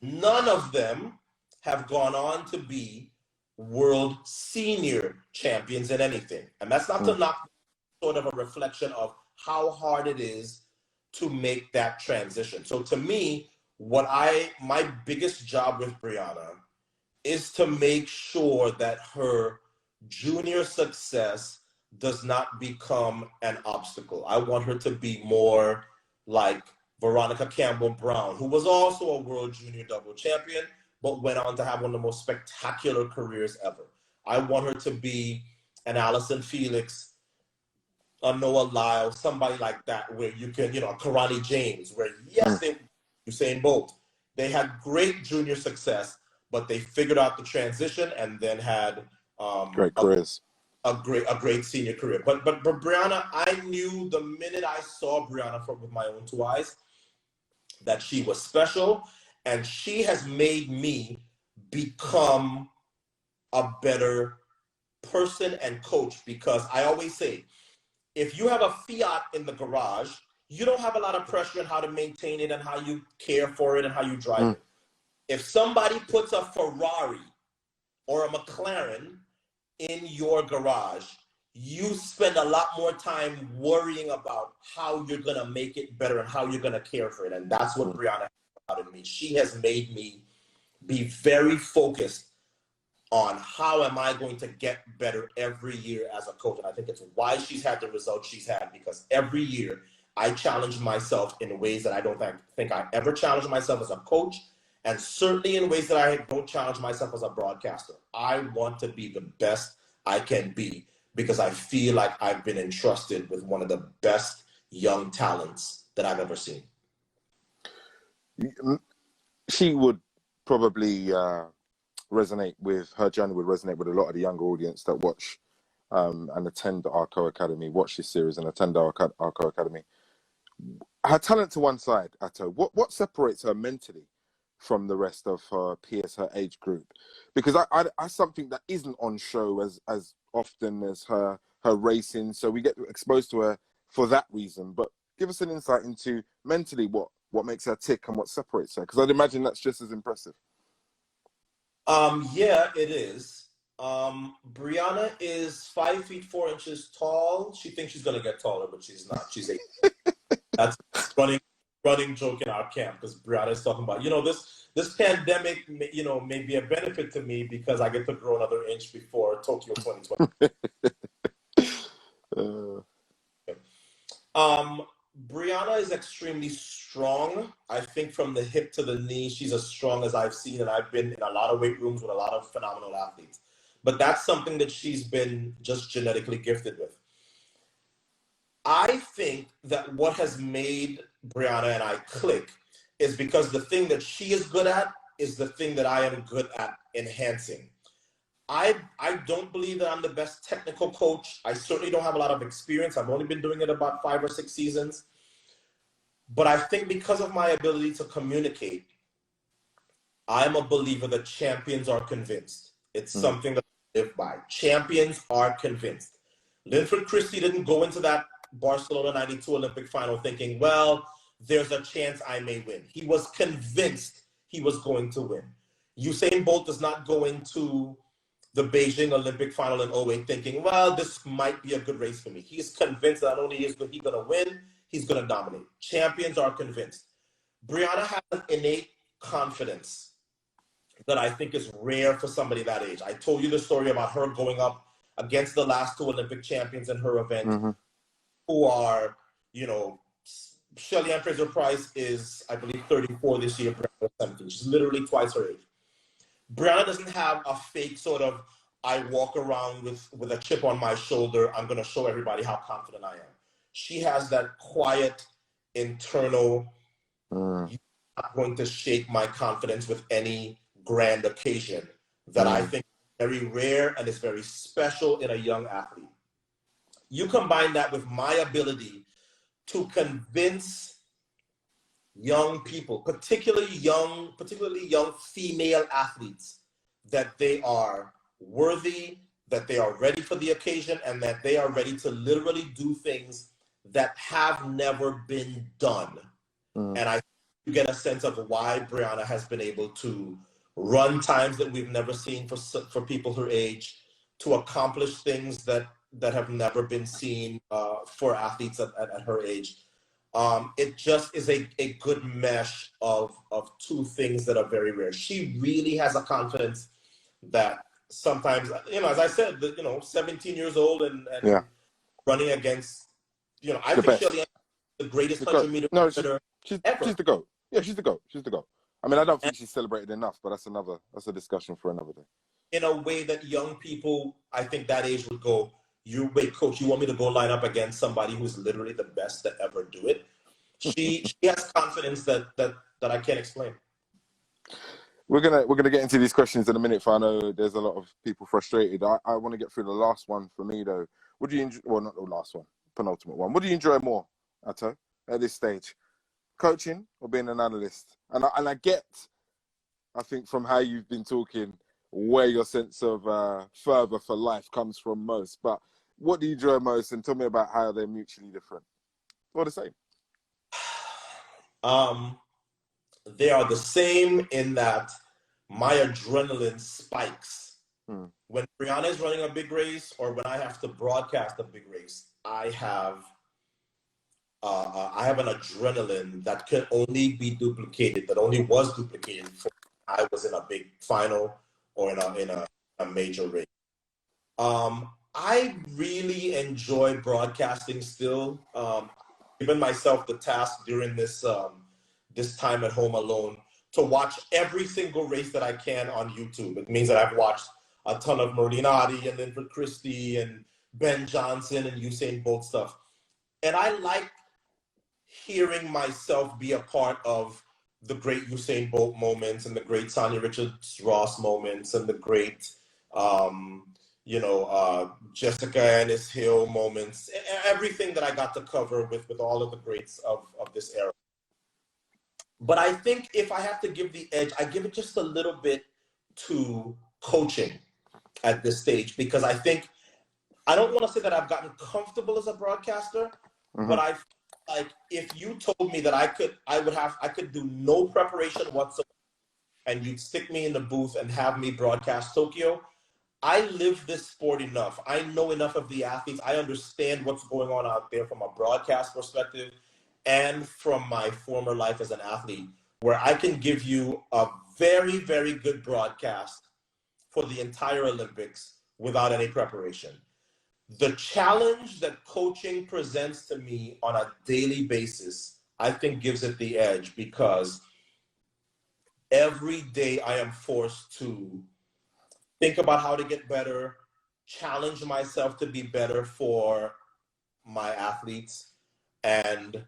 none of them have gone on to be world senior champions in anything. And that's not to knock, sort of a reflection of how hard it is to make that transition. So to me, my biggest job with Brianna is to make sure that her junior success does not become an obstacle. I want her to be more like Veronica Campbell Brown, who was also a world junior double champion, but went on to have one of the most spectacular careers ever. I want her to be an Allison Felix, a Noah Lyle, somebody like that, where you can, Karani James, where yes, Usain Bolt, they had great junior success, but they figured out the transition and then had great careers. A great senior career. But Brianna, I knew the minute I saw Brianna with my own two eyes that she was special, and she has made me become a better person and coach, because I always say, if you have a Fiat in the garage, you don't have a lot of pressure on how to maintain it and how you care for it and how you drive it. If somebody puts a Ferrari or a McLaren in your garage, you spend a lot more time worrying about how you're going to make it better and how you're going to care for it. And that's what Brianna has out of me. She has made me be very focused on how am I going to get better every year as a coach. And I think it's why she's had the results she's had, because every year I challenge myself in ways that I don't think I ever challenged myself as a coach, and certainly in ways that I don't challenge myself as a broadcaster. I want to be the best I can be because I feel like I've been entrusted with one of the best young talents that I've ever seen. She would probably resonate with her journey, would resonate with a lot of the younger audience that watch and attend Arco Academy, watch this series and attend Arco Academy. Her talent to one side, Ato, what separates her mentally from the rest of her peers, her age group? Because I something that isn't on show as often as her racing, so we get exposed to her for that reason. But give us an insight into mentally what makes her tick and what separates her, because I'd imagine that's just as impressive. Yeah, it is. Brianna is 5 feet 4 inches tall. She thinks she's gonna get taller, but she's not. She's 8. That's running joke in our camp, because Brianna is talking about, this pandemic, may be a benefit to me because I get to grow another inch before Tokyo 2020. Brianna is extremely strong. I think from the hip to the knee, she's as strong as I've seen, and I've been in a lot of weight rooms with a lot of phenomenal athletes. But that's something that she's been just genetically gifted with. I think that what has made Brianna and I click is because the thing that she is good at is the thing that I am good at enhancing. I don't believe that I'm the best technical coach. I certainly don't have a lot of experience. I've only been doing it about 5 or 6 seasons. But I think because of my ability to communicate, I'm a believer that champions are convinced. It's something that I live by. Champions are convinced. Linford Christie didn't go into that Barcelona 92 Olympic final thinking, well, there's a chance I may win. He was convinced he was going to win. Usain Bolt does not go into the Beijing Olympic final in 2008 thinking, well, this might be a good race for me. He's convinced that not only is he going to win, he's going to dominate. Champions are convinced. Brianna has an innate confidence that I think is rare for somebody that age. I told you the story about her going up against the last 2 Olympic champions in her event, who are, Shelly Ann Fraser-Price is, I believe, 34 this year. Brianna is 17. She's literally twice her age. Brianna doesn't have a fake sort of, I walk around with a chip on my shoulder, I'm going to show everybody how confident I am. She has that quiet, internal, you're not going to shake my confidence with any grand occasion, that I think is very rare and is very special in a young athlete. You combine that with my ability to convince young people, particularly young female athletes, that they are worthy, that they are ready for the occasion, and that they are ready to literally do things that have never been done. And I get a sense of why Brianna has been able to run times that we've never seen for people her age, to accomplish things that have never been seen for athletes at her age. It just is a good mesh of two things that are very rare. She really has a confidence that sometimes, as I said, 17 years old and Yeah. running against, I The think best. she's the greatest The GOAT. 100-meter No, runner she's ever. the GOAT. Yeah, she's the GOAT. She's the GOAT. I mean, I don't And think she's celebrated enough, but that's a discussion for another day. in a way that young people, I think that age would go, wait, coach, you want me to go line up against somebody who's literally the best to ever do it? She has confidence that I can't explain. We're gonna get into these questions in a minute. For I know there's a lot of people frustrated. I want to get through the last one for me though. What do you enjoy? Well, not the last one, penultimate one. What do you enjoy more, Ato, at this stage, coaching or being an analyst? And I get, I think from how you've been talking, where your sense of fervor for life comes from most. But what do you enjoy most? And tell me about how they're mutually different. Or the same. They are the same in that my adrenaline spikes. When Brianna is running a big race or when I have to broadcast a big race, I have an adrenaline that can only be duplicated, that only was duplicated when I was in a big final or in a major race. I really enjoy broadcasting still. Given myself the task during this time at home alone to watch every single race that I can on YouTube. It means that I've watched a ton of Molinari and Linford Christie and Ben Johnson and Usain Bolt stuff. And I like hearing myself be a part of the great Usain Bolt moments and the great Sonia Richards-Ross moments and the great, Jessica Ennis Hill moments, everything that I got to cover with all of the greats of this era. But I think if I have to give the edge, I give it just a little bit to coaching at this stage, because I don't want to say that I've gotten comfortable as a broadcaster, but I feel like if you told me that I could do no preparation whatsoever and you'd stick me in the booth and have me broadcast Tokyo, I live this sport enough. I know enough of the athletes. I understand what's going on out there from a broadcast perspective and from my former life as an athlete, where I can give you a very, very good broadcast for the entire Olympics without any preparation. The challenge that coaching presents to me on a daily basis, I think gives it the edge, because every day I am forced to think about how to get better, challenge myself to be better for my athletes, and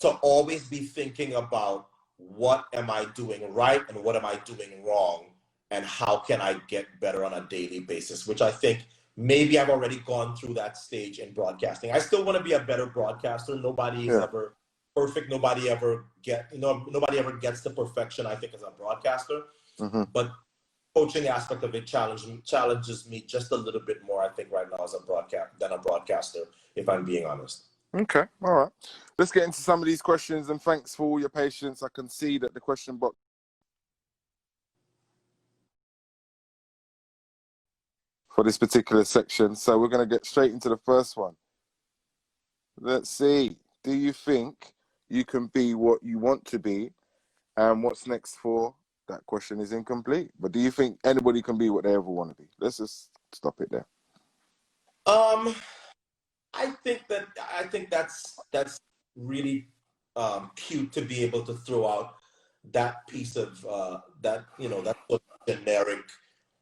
to always be thinking about what am I doing right and what am I doing wrong and how can I get better on a daily basis, which I think maybe I've already gone through that stage in broadcasting. I still want to be a better broadcaster. Nobody is ever perfect. Nobody ever gets to perfection, I think, as a broadcaster. But coaching aspect of it challenges me just a little bit more, I think, right now as a broadcaster, if I'm being honest. Okay, all right. Let's get into some of these questions, and thanks for all your patience. I can see that the question box for this particular section, so we're going to get straight into the first one. Let's see. Do you think you can be what you want to be? And what's next for? That question is incomplete. But do you think anybody can be what they ever want to be? Let's just stop it there. I think that's really cute to be able to throw out that piece of that sort of generic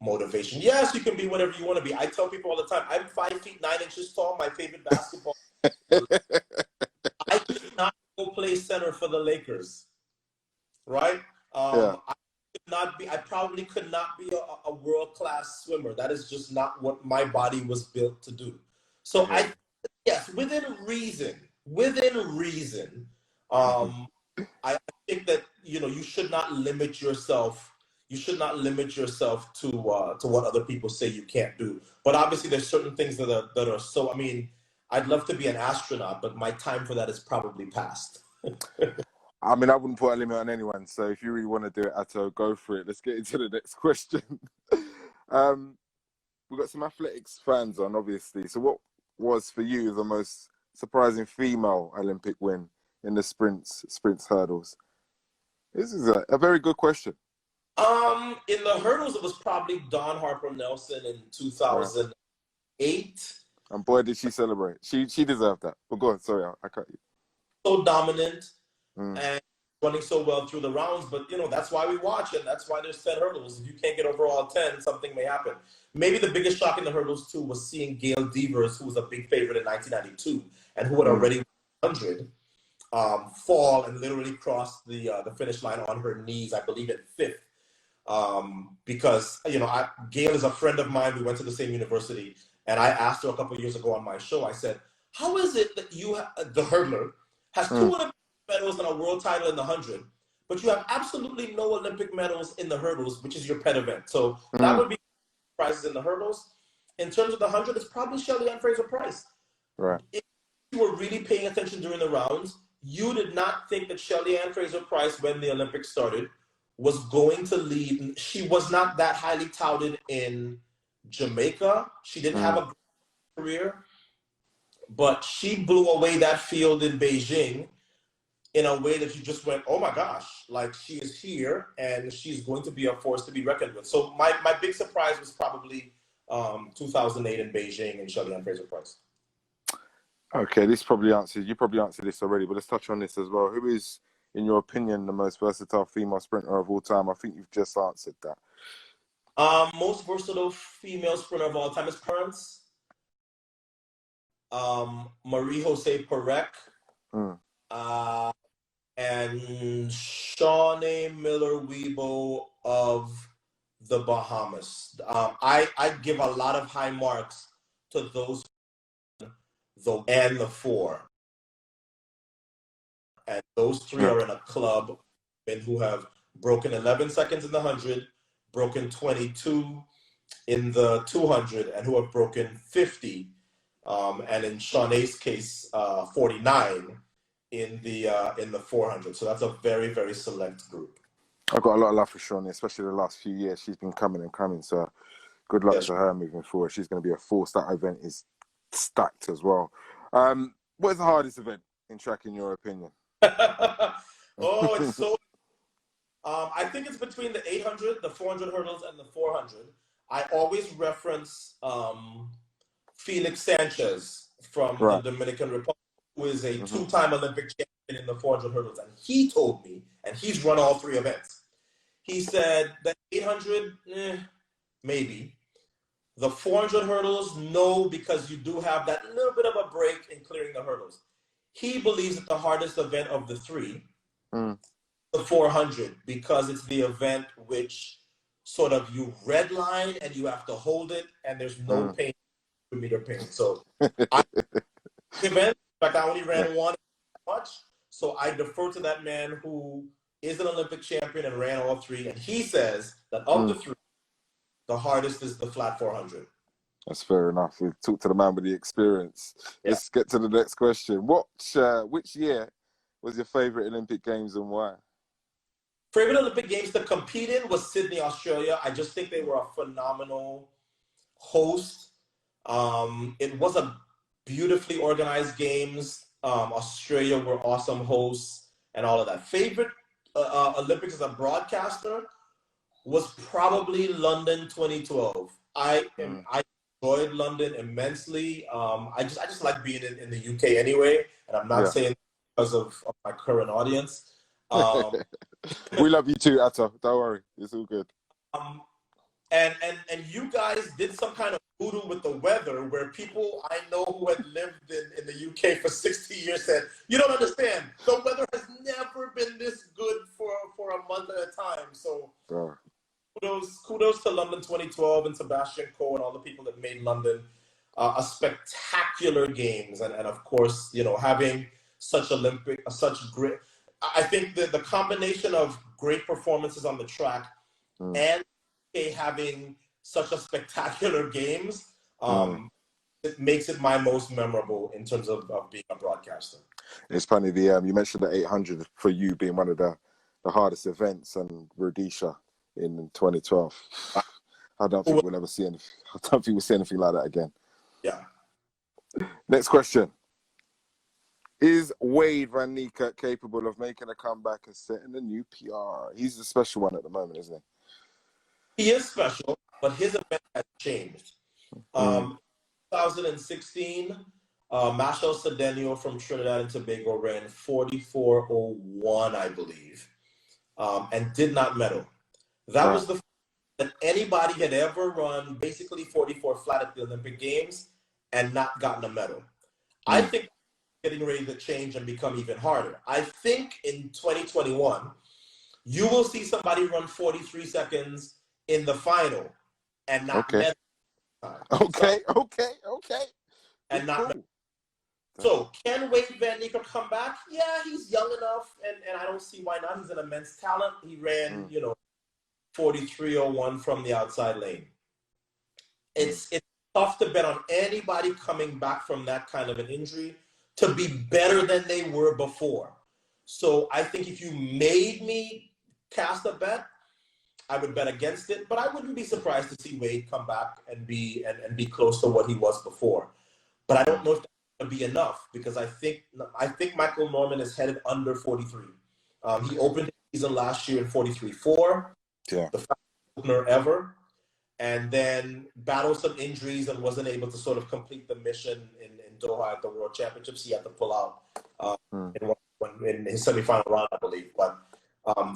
motivation. Yes, you can be whatever you want to be. I tell people all the time, I'm 5 feet 9 inches tall. My favorite basketball. I could not go play center for the Lakers, right? I probably could not be a world-class swimmer. That is just not what my body was built to do. So yes, within reason, I think that you should not limit yourself. You should not limit yourself to what other people say you can't do. But obviously, there's certain things that are so. I mean, I'd love to be an astronaut, but my time for that is probably past. I mean, I wouldn't put a limit on anyone. So if you really want to do it, Ato, go for it. Let's get into the next question. We've got some athletics fans on, obviously. So what was for you the most surprising female Olympic win in the sprints hurdles? This is a very good question. In the hurdles, it was probably Dawn Harper Nelson in Right. 2008. And boy, did she celebrate. She deserved that. But go on, sorry, I cut you. So dominant Mm. and running so well through the rounds. But, that's why we watch it. That's why there's 10 hurdles. If you can't get over all 10, something may happen. Maybe the biggest shock in the hurdles, too, was seeing Gail Devers, who was a big favorite in 1992 and who had already 100, fall and literally cross the finish line on her knees, I believe at fifth. Because, Gail is a friend of mine. We went to the same university. And I asked her a couple of years ago on my show, I said, how is it that you, the hurdler, has 2 Olympic medals and a world title in the 100, but you have absolutely no Olympic medals in the hurdles, which is your pet event? So that would be prizes in the hurdles. In terms of the 100, it's probably Shelly-Ann Fraser-Pryce. Right. If you were really paying attention during the rounds, you did not think that Shelly-Ann Fraser-Pryce, when the Olympics started, was going to lead. She was not that highly touted in Jamaica. She didn't have a great career, but she blew away that field in Beijing in a way that you just went, oh my gosh, like she is here and she's going to be a force to be reckoned with. So my big surprise was probably 2008 in Beijing and Shelly-Ann Fraser-Pryce. Okay, you probably answered this already, but let's touch on this as well. Who is, in your opinion, the most versatile female sprinter of all time? I think you've just answered that. Most versatile female sprinter of all time is Prince. Marie-Jose Perec. And Shawnee Miller-Weibo of the Bahamas. I give a lot of high marks to those and the 4. And those 3 are in a club and who have broken 11 seconds in the 100, broken 22 in the 200, and who have broken 50. And in Shawnee's case, 49 in the 400. So that's a very, very select group. I've got a lot of love for Shawnee, especially the last few years. She's been coming and coming. So good luck to her moving forward. She's going to be a force. That event is stacked as well. What is the hardest event in track, in your opinion? It's so... I think it's between the 800, the 400 hurdles, and the 400. I always reference Felix Sanchez from the Dominican Republic, who is a 2-time Olympic champion in the 400 hurdles. And he told me, and he's run all 3 events, he said that 800, maybe. The 400 hurdles, no, because you do have that little bit of a break in clearing the hurdles. He believes that the hardest event of the 3, the 400, because it's the event which sort of you redline and you have to hold it, and there's no pain, meter pain. So in fact, I only ran one much, so I defer to that man who is an Olympic champion and ran all 3, and he says that of the 3, the hardest is the flat 400. That's fair enough. We've talked to the man with the experience. Yeah. Let's get to the next question. Which year was your favorite Olympic Games and why? Favorite Olympic Games to compete in was Sydney, Australia. I just think they were a phenomenal host. It was a beautifully organized games. Australia were awesome hosts and all of that. Favorite Olympics as a broadcaster was probably London 2012. I enjoyed London immensely. I just like being in the UK anyway, and I'm not saying because of my current audience. We love you too, Ato. Don't worry, it's all good. And you guys did some kind of voodoo with the weather where people I know who had lived in the UK for 60 years said, you don't understand, the weather has never been this good for a month at a time. So kudos to London 2012 and Sebastian Coe and all the people that made London a spectacular games. And of course, having such great, I think that the combination of great performances on the track and having such a spectacular games, it makes it my most memorable in terms of being a broadcaster. It's funny, you mentioned the 800 for you being one of the hardest events, and Rhodesia in 2012. I don't think we'll ever see anything. I don't think we'll see anything like that again. Yeah. Next question. Is Wade Van Niekerk capable of making a comeback and setting a new PR? He's the special one at the moment, isn't he? He is special, but his event has changed. 2016, Marshall Cedeno from Trinidad and Tobago ran 44:01, I believe, and did not medal. That was the first that anybody had ever run basically 44 flat at the Olympic Games and not gotten a medal. I think getting ready to change and become even harder. I think in 2021, you will see somebody run 43 seconds in the final and not medal. Okay. And not medal. So can Wade Van Niekerk come back? Yeah, he's young enough, and I don't see why not. He's an immense talent. He ran, 43:01 from the outside lane. It's tough to bet on anybody coming back from that kind of an injury to be better than they were before. So I think if you made me cast a bet, I would bet against it. But I wouldn't be surprised to see Wade come back and be close to what he was before. But I don't know if that's going to be enough, because I think Michael Norman is headed under 43. He opened the season last year in 43.4. Yeah. The fastest opener ever. And then battled some injuries and wasn't able to sort of complete the mission in Doha at the World Championships. He had to pull out in his semifinal round, I believe. But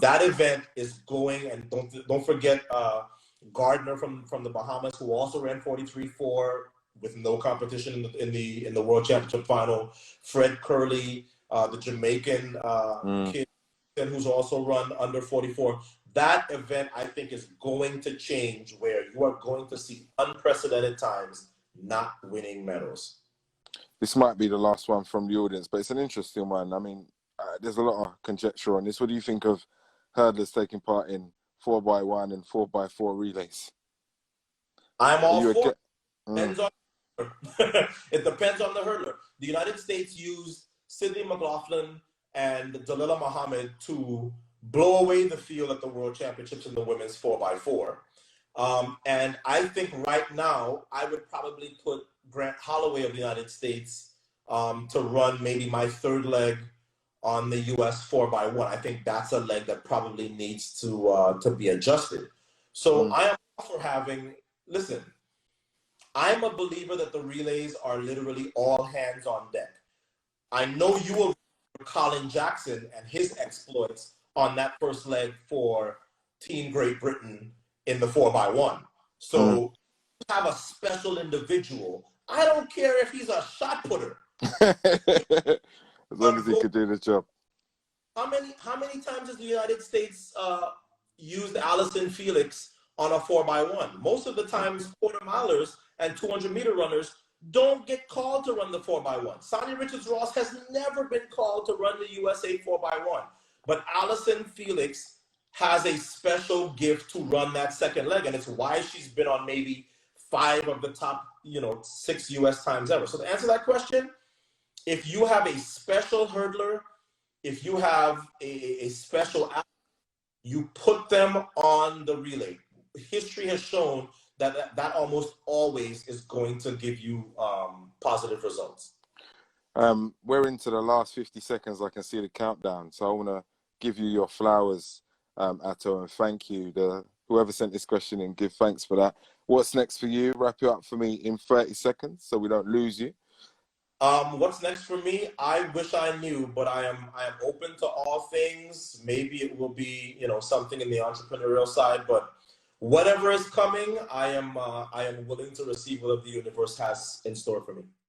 that event is going, and don't forget Gardner from the Bahamas, who also ran 43.4 with no competition in the World Championship final. Fred Curley, the Jamaican kid, who's also run under 44. That event, I think, is going to change, where you are going to see unprecedented times not winning medals. This might be the last one from the audience, but it's an interesting one. I mean, there's a lot of conjecture on this. What do you think of hurdlers taking part in 4x1 and 4x4 relays? I'm all for it. Depends on it depends on the hurdler. The United States used Sydney McLaughlin and Dalilah Muhammad to blow away the field at the World Championships in the women's 4x4. And I think right now, I would probably put Grant Holloway of the United States to run maybe my third leg on the U.S. 4x1. I think that's a leg that probably needs to be adjusted. So I am for listen, I'm a believer that the relays are literally all hands on deck. I know you will remember Colin Jackson and his exploits on that first leg for Team Great Britain in the 4x1. So you have a special individual. I don't care if he's a shot putter. As long as he could do the job. How many times has the United States used Allison Felix on a 4x1? Most of the times, quarter milers and 200-meter runners don't get called to run the 4x1. Sonia Richards-Ross has never been called to run the USA 4x1. But Allison Felix has a special gift to run that second leg, and it's why she's been on maybe 5 of the top, 6 U.S. times ever. So to answer that question, if you have a special hurdler, if you have a special athlete, you put them on the relay. History has shown that almost always is going to give you positive results. We're into the last 50 seconds. I can see the countdown. So I want to give you your flowers, Ato, and thank you. Whoever sent this question in, give thanks for that. What's next for you? Wrap it up for me in 30 seconds so we don't lose you. What's next for me? I wish I knew, but I am open to all things. Maybe it will be, something in the entrepreneurial side, but whatever is coming, I am willing to receive whatever the universe has in store for me.